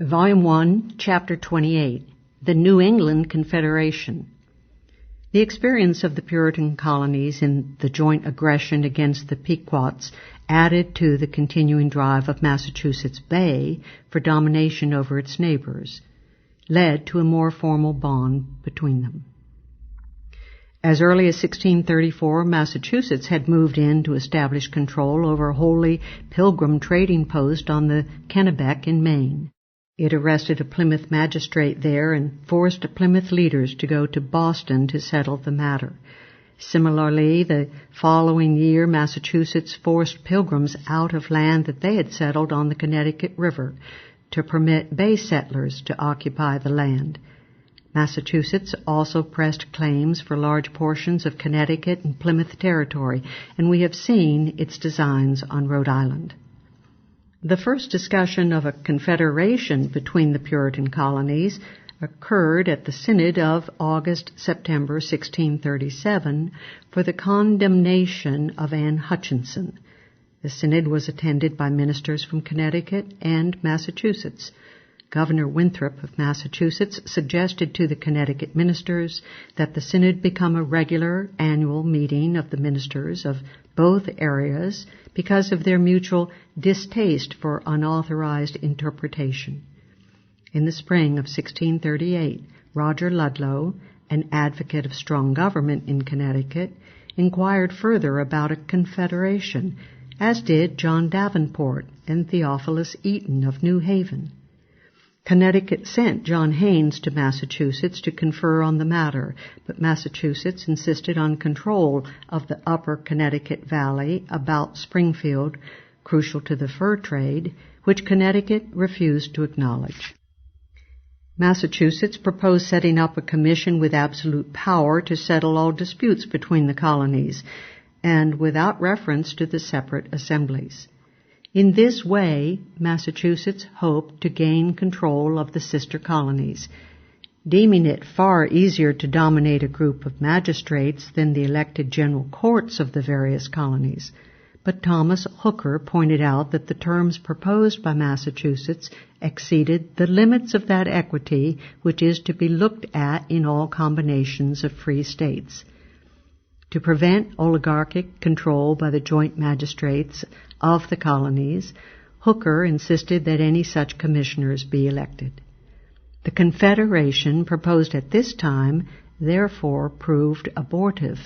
Volume 1, Chapter 28, The New England Confederation. The experience of the Puritan colonies in the joint aggression against the Pequots, added to the continuing drive of Massachusetts Bay for domination over its neighbors, led to a more formal bond between them. As early as 1634, Massachusetts had moved in to establish control over a wholly Pilgrim trading post on the Kennebec in Maine. It arrested a Plymouth magistrate there and forced Plymouth leaders to go to Boston to settle the matter. Similarly, the following year, Massachusetts forced Pilgrims out of land that they had settled on the Connecticut River to permit Bay settlers to occupy the land. Massachusetts also pressed claims for large portions of Connecticut and Plymouth territory, and we have seen its designs on Rhode Island. The first discussion of a confederation between the Puritan colonies occurred at the Synod of August-September 1637 for the condemnation of Anne Hutchinson. The Synod was attended by ministers from Connecticut and Massachusetts. Governor Winthrop of Massachusetts suggested to the Connecticut ministers that the Synod become a regular annual meeting of the ministers of both areas because of their mutual distaste for unauthorized interpretation. In the spring of 1638, Roger Ludlow, an advocate of strong government in Connecticut, inquired further about a confederation, as did John Davenport and Theophilus Eaton of New Haven. Connecticut sent John Haynes to Massachusetts to confer on the matter, but Massachusetts insisted on control of the upper Connecticut Valley about Springfield, crucial to the fur trade, which Connecticut refused to acknowledge. Massachusetts proposed setting up a commission with absolute power to settle all disputes between the colonies, and without reference to the separate assemblies. In this way, Massachusetts hoped to gain control of the sister colonies, deeming it far easier to dominate a group of magistrates than the elected general courts of the various colonies. But Thomas Hooker pointed out that the terms proposed by Massachusetts exceeded the limits of that equity which is to be looked at in all combinations of free states. To prevent oligarchic control by the joint magistrates of the colonies, Hooker insisted that any such commissioners be elected. The Confederation proposed at this time therefore proved abortive.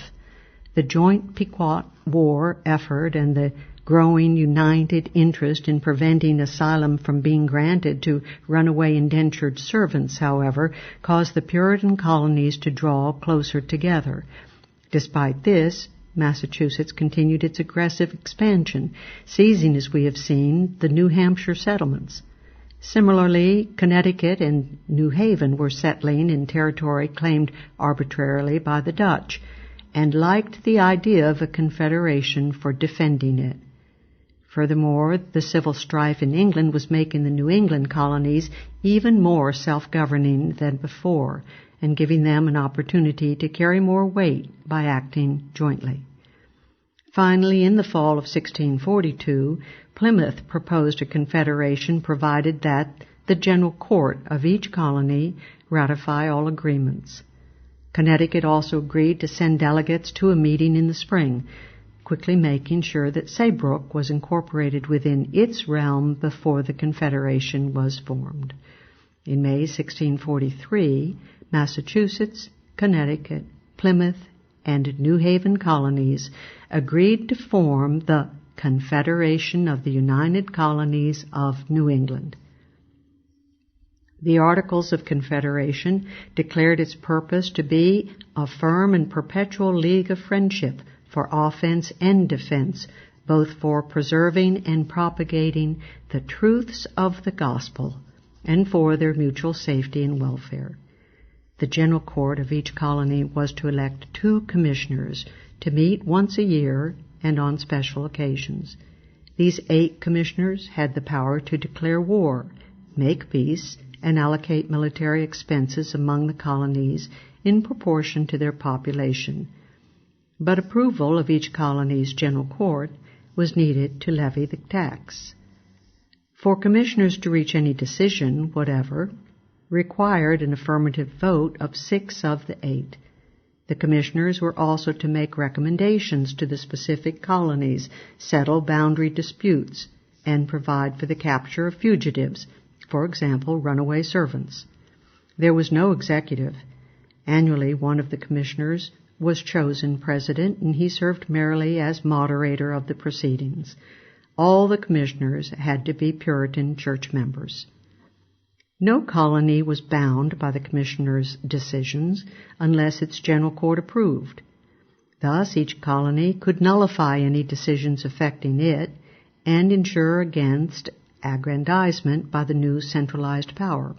The joint Pequot War effort and the growing united interest in preventing asylum from being granted to runaway indentured servants, however, caused the Puritan colonies to draw closer together. Despite this, Massachusetts continued its aggressive expansion, seizing, as we have seen, the New Hampshire settlements. Similarly, Connecticut and New Haven were settling in territory claimed arbitrarily by the Dutch, and liked the idea of a confederation for defending it. Furthermore, the civil strife in England was making the New England colonies even more self-governing than before, and giving them an opportunity to carry more weight by acting jointly. Finally, in the fall of 1642, Plymouth proposed a confederation provided that the general court of each colony ratify all agreements. Connecticut also agreed to send delegates to a meeting in the spring, quickly making sure that Saybrook was incorporated within its realm before the confederation was formed. In May 1643, Massachusetts, Connecticut, Plymouth, and New Haven colonies agreed to form the Confederation of the United Colonies of New England. The Articles of Confederation declared its purpose to be a firm and perpetual league of friendship for offense and defense, both for preserving and propagating the truths of the gospel and for their mutual safety and welfare. The general court of each colony was to elect 2 commissioners to meet once a year and on special occasions. These 8 commissioners had the power to declare war, make peace, and allocate military expenses among the colonies in proportion to their population. But approval of each colony's general court was needed to levy the tax. For commissioners to reach any decision whatever required an affirmative vote of 6 of the 8. The commissioners were also to make recommendations to the specific colonies, settle boundary disputes, and provide for the capture of fugitives, for example, runaway servants. There was no executive. Annually, one of the commissioners was chosen president, and he served merely as moderator of the proceedings. All the commissioners had to be Puritan church members. No colony was bound by the commissioners' decisions unless its general court approved. Thus, each colony could nullify any decisions affecting it and ensure against aggrandizement by the new centralized power.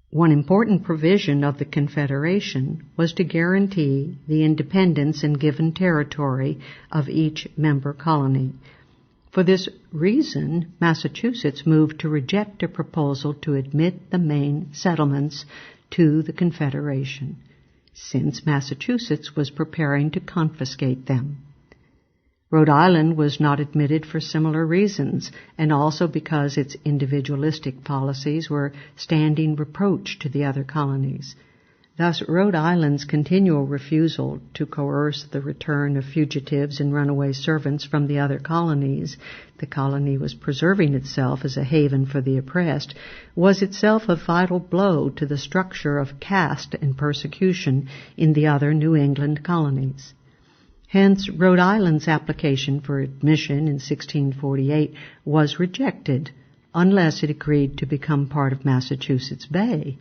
One important provision of the Confederation was to guarantee the independence and given territory of each member colony. For this reason, Massachusetts moved to reject a proposal to admit the Maine settlements to the Confederation, since Massachusetts was preparing to confiscate them. Rhode Island was not admitted for similar reasons, and also because its individualistic policies were standing reproach to the other colonies. Thus, Rhode Island's continual refusal to coerce the return of fugitives and runaway servants from the other colonies, the colony was preserving itself as a haven for the oppressed, was itself a vital blow to the structure of caste and persecution in the other New England colonies. Hence, Rhode Island's application for admission in 1648 was rejected unless it agreed to become part of Massachusetts Bay,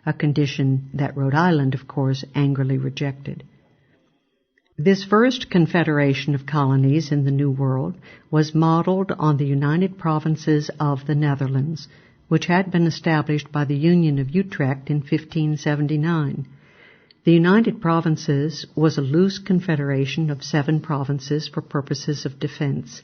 a condition that Rhode Island, of course, angrily rejected. This first confederation of colonies in the New World was modeled on the United Provinces of the Netherlands, which had been established by the Union of Utrecht in 1579. The United Provinces was a loose confederation of 7 provinces for purposes of defense.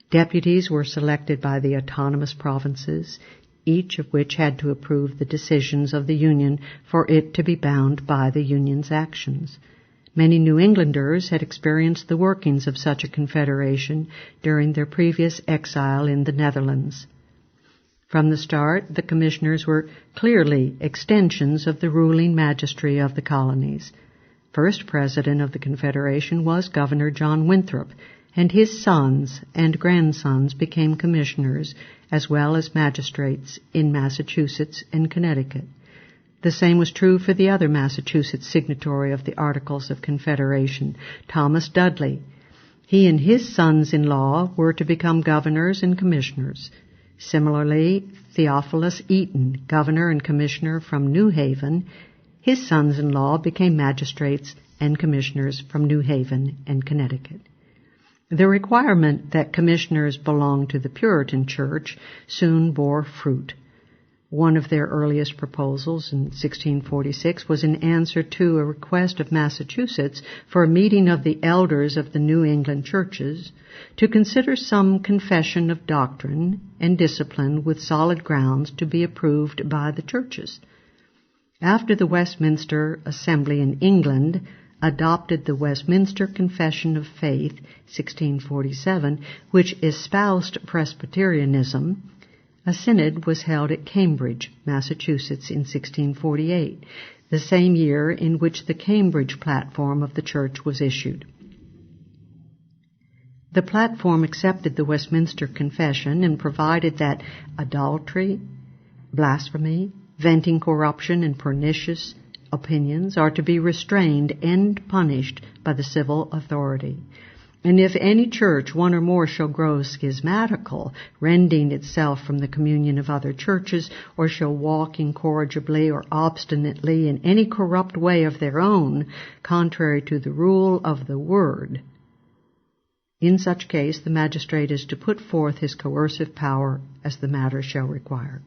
Deputies were selected by the autonomous provinces, each of which had to approve the decisions of the Union for it to be bound by the Union's actions. Many New Englanders had experienced the workings of such a confederation during their previous exile in the Netherlands. From the start, the commissioners were clearly extensions of the ruling magistracy of the colonies. First president of the Confederation was Governor John Winthrop, and his sons and grandsons became commissioners as well as magistrates in Massachusetts and Connecticut. The same was true for the other Massachusetts signatory of the Articles of Confederation, Thomas Dudley. He and his sons-in-law were to become governors and commissioners. Similarly, Theophilus Eaton, governor and commissioner from New Haven, his sons-in-law became magistrates and commissioners from New Haven and Connecticut. The requirement that commissioners belong to the Puritan Church soon bore fruit. One of their earliest proposals in 1646 was in answer to a request of Massachusetts for a meeting of the elders of the New England churches to consider some confession of doctrine and discipline with solid grounds to be approved by the churches. After the Westminster Assembly in England adopted the Westminster Confession of Faith, 1647, which espoused Presbyterianism, a synod was held at Cambridge, Massachusetts in 1648, the same year in which the Cambridge Platform of the Church was issued. The platform accepted the Westminster Confession and provided that adultery, blasphemy, venting corruption and pernicious opinions are to be restrained and punished by the civil authority. And if any church, one or more, shall grow schismatical, rending itself from the communion of other churches, or shall walk incorrigibly or obstinately in any corrupt way of their own, contrary to the rule of the Word, in such case the magistrate is to put forth his coercive power as the matter shall require.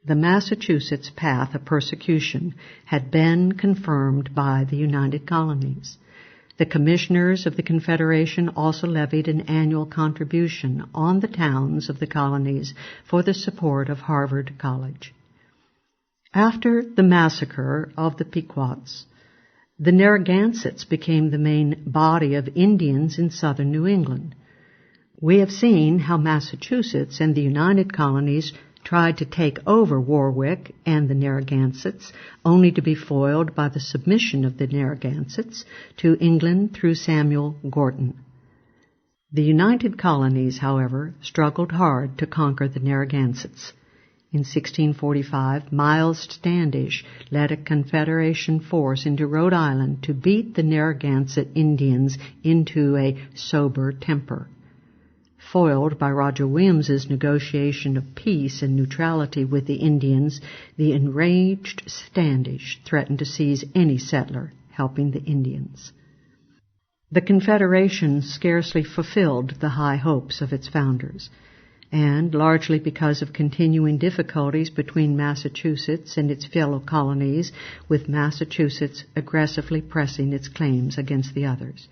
The Massachusetts path of persecution had been confirmed by the United Colonies. The commissioners of the Confederation also levied an annual contribution on the towns of the colonies for the support of Harvard College. After the massacre of the Pequots, the Narragansetts became the main body of Indians in southern New England. We have seen how Massachusetts and the United Colonies tried to take over Warwick and the Narragansetts, only to be foiled by the submission of the Narragansetts to England through Samuel Gorton. The United Colonies, however, struggled hard to conquer the Narragansetts. In 1645, Miles Standish led a Confederation force into Rhode Island to beat the Narragansett Indians into a sober temper. Foiled by Roger Williams's negotiation of peace and neutrality with the Indians, the enraged Standish threatened to seize any settler helping the Indians. The Confederation scarcely fulfilled the high hopes of its founders, and largely because of continuing difficulties between Massachusetts and its fellow colonies, with Massachusetts aggressively pressing its claims against the others.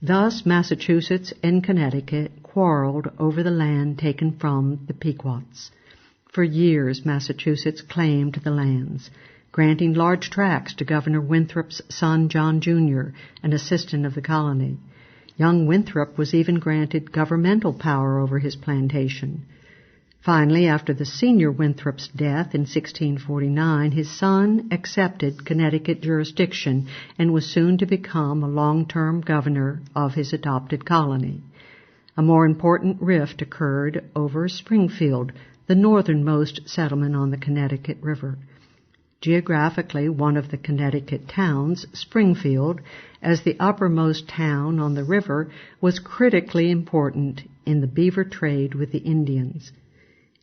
Thus, Massachusetts and Connecticut quarreled over the land taken from the Pequots. For years, Massachusetts claimed the lands, granting large tracts to Governor Winthrop's son John Jr., an assistant of the colony. Young Winthrop was even granted governmental power over his plantation. Finally, after the senior Winthrop's death in 1649, his son accepted Connecticut jurisdiction and was soon to become a long-term governor of his adopted colony. A more important rift occurred over Springfield, the northernmost settlement on the Connecticut River. Geographically, one of the Connecticut towns, Springfield, as the uppermost town on the river, was critically important in the beaver trade with the Indians.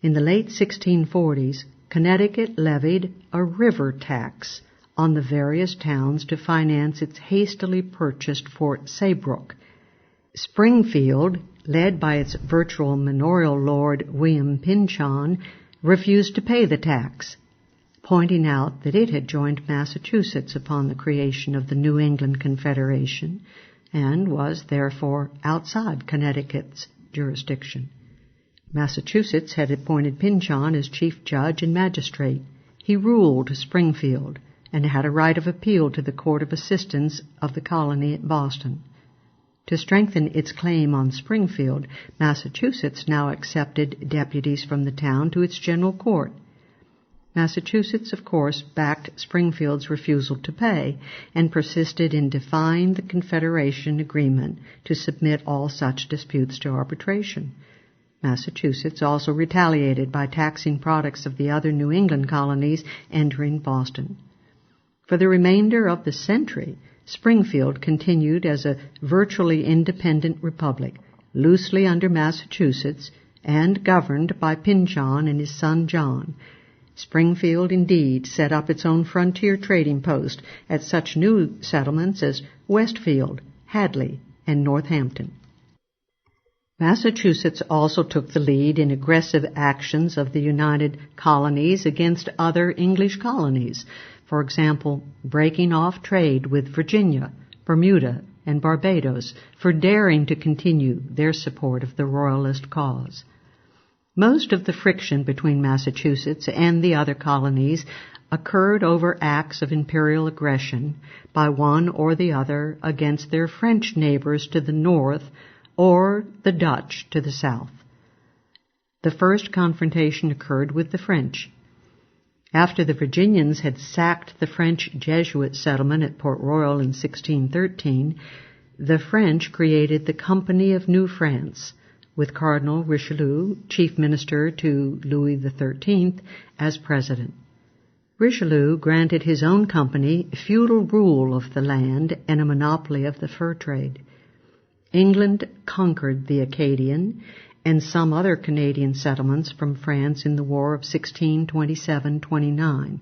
In the late 1640s, Connecticut levied a river tax on the various towns to finance its hastily purchased Fort Saybrook. Springfield, led by its virtual manorial lord William Pynchon, refused to pay the tax, pointing out that it had joined Massachusetts upon the creation of the New England Confederation and was therefore outside Connecticut's jurisdiction. Massachusetts had appointed Pynchon as chief judge and magistrate. He ruled Springfield and had a right of appeal to the Court of Assistance of the colony at Boston. To strengthen its claim on Springfield, Massachusetts now accepted deputies from the town to its general court. Massachusetts, of course, backed Springfield's refusal to pay and persisted in defying the Confederation agreement to submit all such disputes to arbitration. Massachusetts also retaliated by taxing products of the other New England colonies entering Boston. For the remainder of the century, Springfield continued as a virtually independent republic, loosely under Massachusetts and governed by Pynchon and his son John. Springfield, indeed, set up its own frontier trading post at such new settlements as Westfield, Hadley, and Northampton. Massachusetts also took the lead in aggressive actions of the United Colonies against other English colonies, for example, breaking off trade with Virginia, Bermuda, and Barbados for daring to continue their support of the Royalist cause. Most of the friction between Massachusetts and the other colonies occurred over acts of imperial aggression by one or the other against their French neighbors to the north or the Dutch to the south. The first confrontation occurred with the French. After the Virginians had sacked the French Jesuit settlement at Port Royal in 1613, the French created the Company of New France, with Cardinal Richelieu, chief minister to Louis XIII, as president. Richelieu granted his own company feudal rule of the land and a monopoly of the fur trade. England conquered the Acadian and some other Canadian settlements from France in the War of 1627-29,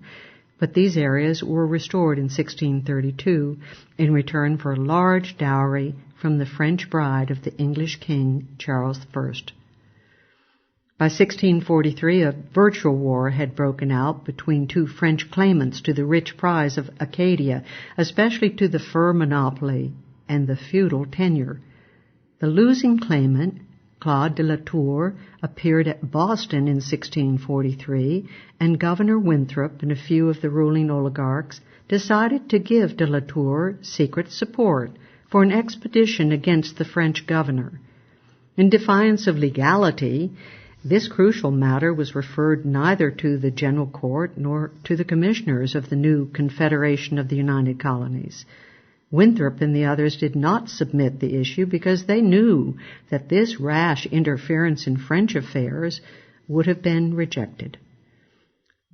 but these areas were restored in 1632 in return for a large dowry from the French bride of the English king Charles I. By 1643, a virtual war had broken out between two French claimants to the rich prize of Acadia, especially to the fur monopoly and the feudal tenure. The losing claimant, Claude de la Tour, appeared at Boston in 1643, and Governor Winthrop and a few of the ruling oligarchs decided to give de la Tour secret support for an expedition against the French governor. In defiance of legality, this crucial matter was referred neither to the General Court nor to the commissioners of the new Confederation of the United Colonies. Winthrop and the others did not submit the issue because they knew that this rash interference in French affairs would have been rejected.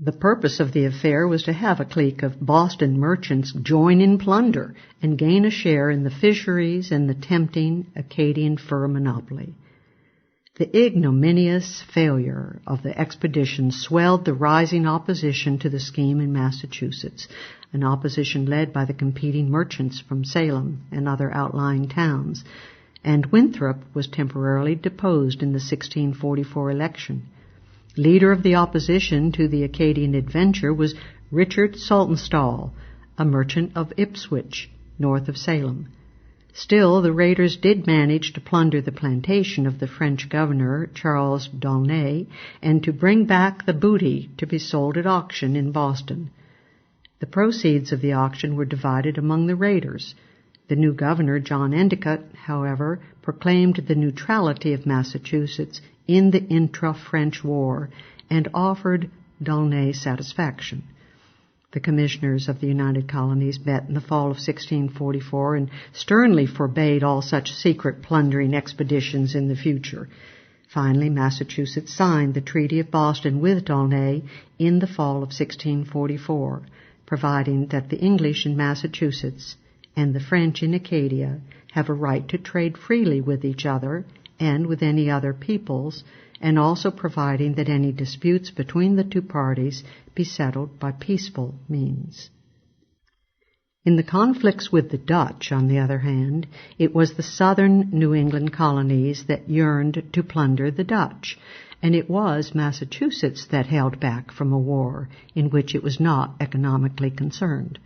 The purpose of the affair was to have a clique of Boston merchants join in plunder and gain a share in the fisheries and the tempting Acadian fur monopoly. The ignominious failure of the expedition swelled the rising opposition to the scheme in Massachusetts, an opposition led by the competing merchants from Salem and other outlying towns, and Winthrop was temporarily deposed in the 1644 election. Leader of the opposition to the Acadian adventure was Richard Saltonstall, a merchant of Ipswich, north of Salem. Still, the raiders did manage to plunder the plantation of the French governor, Charles d'Aulnay, and to bring back the booty to be sold at auction in Boston. The proceeds of the auction were divided among the raiders. The new governor, John Endicott, however, proclaimed the neutrality of Massachusetts in the intra-French war and offered d'Aulnay satisfaction. The commissioners of the United Colonies met in the fall of 1644 and sternly forbade all such secret plundering expeditions in the future. Finally, Massachusetts signed the Treaty of Boston with d'Aulnay in the fall of 1644, providing that the English in Massachusetts and the French in Acadia have a right to trade freely with each other and with any other peoples, and also providing that any disputes between the two parties be settled by peaceful means. In the conflicts with the Dutch, on the other hand, it was the southern New England colonies that yearned to plunder the Dutch, and it was Massachusetts that held back from a war in which it was not economically concerned.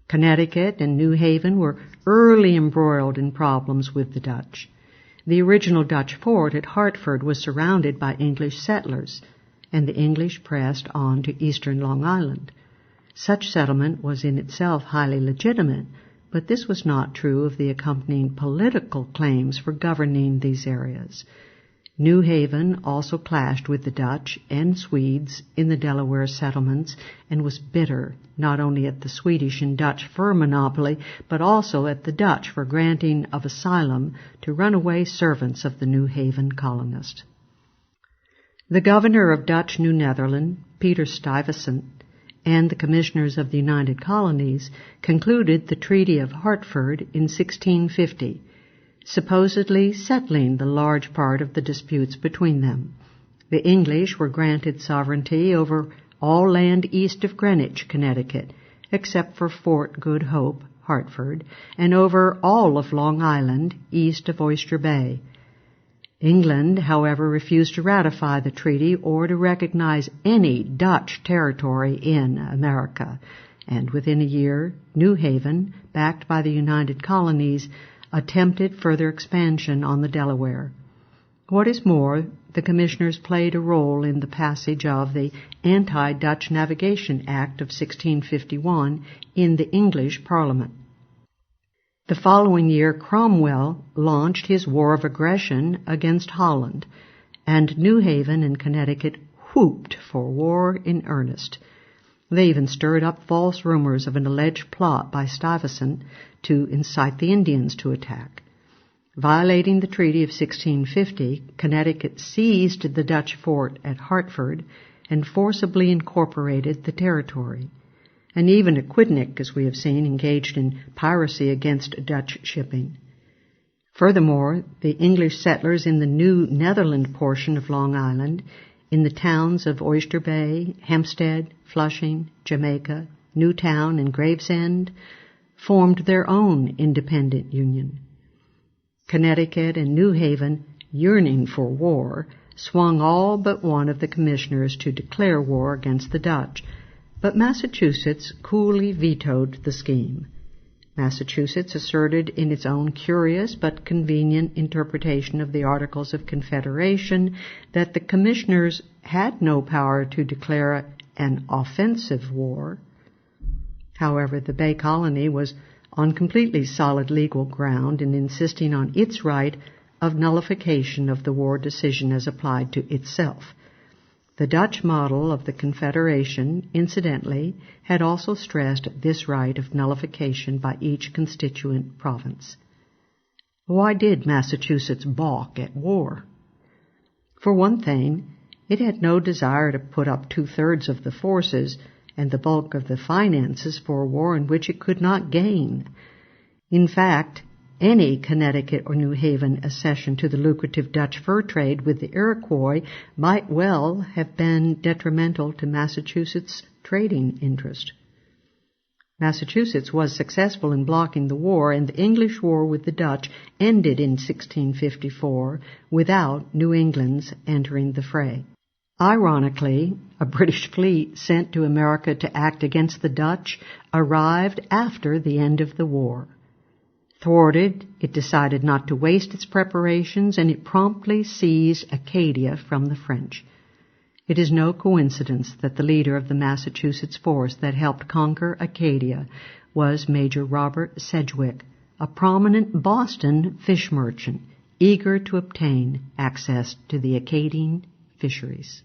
Connecticut and New Haven were early embroiled in problems with the Dutch. The original Dutch fort at Hartford was surrounded by English settlers, and the English pressed on to eastern Long Island. Such settlement was in itself highly legitimate, but this was not true of the accompanying political claims for governing these areas. New Haven also clashed with the Dutch and Swedes in the Delaware settlements and was bitter not only at the Swedish and Dutch fur monopoly, but also at the Dutch for granting of asylum to runaway servants of the New Haven colonists. The governor of Dutch New Netherland, Peter Stuyvesant, and the commissioners of the United Colonies concluded the Treaty of Hartford in 1650, supposedly settling the large part of the disputes between them. The English were granted sovereignty over all land east of Greenwich, Connecticut, except for Fort Good Hope, Hartford, and over all of Long Island east of Oyster Bay. England, however, refused to ratify the treaty or to recognize any Dutch territory in America, and within a year, New Haven, backed by the United Colonies, attempted further expansion on the Delaware. What is more, the commissioners played a role in the passage of the Anti-Dutch Navigation Act of 1651 in the English Parliament. The following year, Cromwell launched his war of aggression against Holland, and New Haven and Connecticut whooped for war in earnest. They even stirred up false rumors of an alleged plot by Stuyvesant to incite the Indians to attack. Violating the Treaty of 1650, Connecticut seized the Dutch fort at Hartford and forcibly incorporated the territory. And even Aquidneck, as we have seen, engaged in piracy against Dutch shipping. Furthermore, the English settlers in the New Netherland portion of Long Island, in the towns of Oyster Bay, Hempstead, Flushing, Jamaica, Newtown, and Gravesend, formed their own independent union. Connecticut and New Haven, yearning for war, swung all but one of the commissioners to declare war against the Dutch, but Massachusetts coolly vetoed the scheme. Massachusetts asserted in its own curious but convenient interpretation of the Articles of Confederation that the commissioners had no power to declare an offensive war. However, the Bay Colony was on completely solid legal ground in insisting on its right of nullification of the war decision as applied to itself. The Dutch model of the Confederation, incidentally, had also stressed this right of nullification by each constituent province. Why did Massachusetts balk at war? For one thing, it had no desire to put up 2/3 of the forces and the bulk of the finances for a war in which it could not gain. In fact, any Connecticut or New Haven accession to the lucrative Dutch fur trade with the Iroquois might well have been detrimental to Massachusetts' trading interest. Massachusetts was successful in blocking the war, and the English war with the Dutch ended in 1654 without New England's entering the fray. Ironically, a British fleet sent to America to act against the Dutch arrived after the end of the war. Thwarted, it decided not to waste its preparations, and it promptly seized Acadia from the French. It is no coincidence that the leader of the Massachusetts force that helped conquer Acadia was Major Robert Sedgwick, a prominent Boston fish merchant, eager to obtain access to the Acadian fisheries.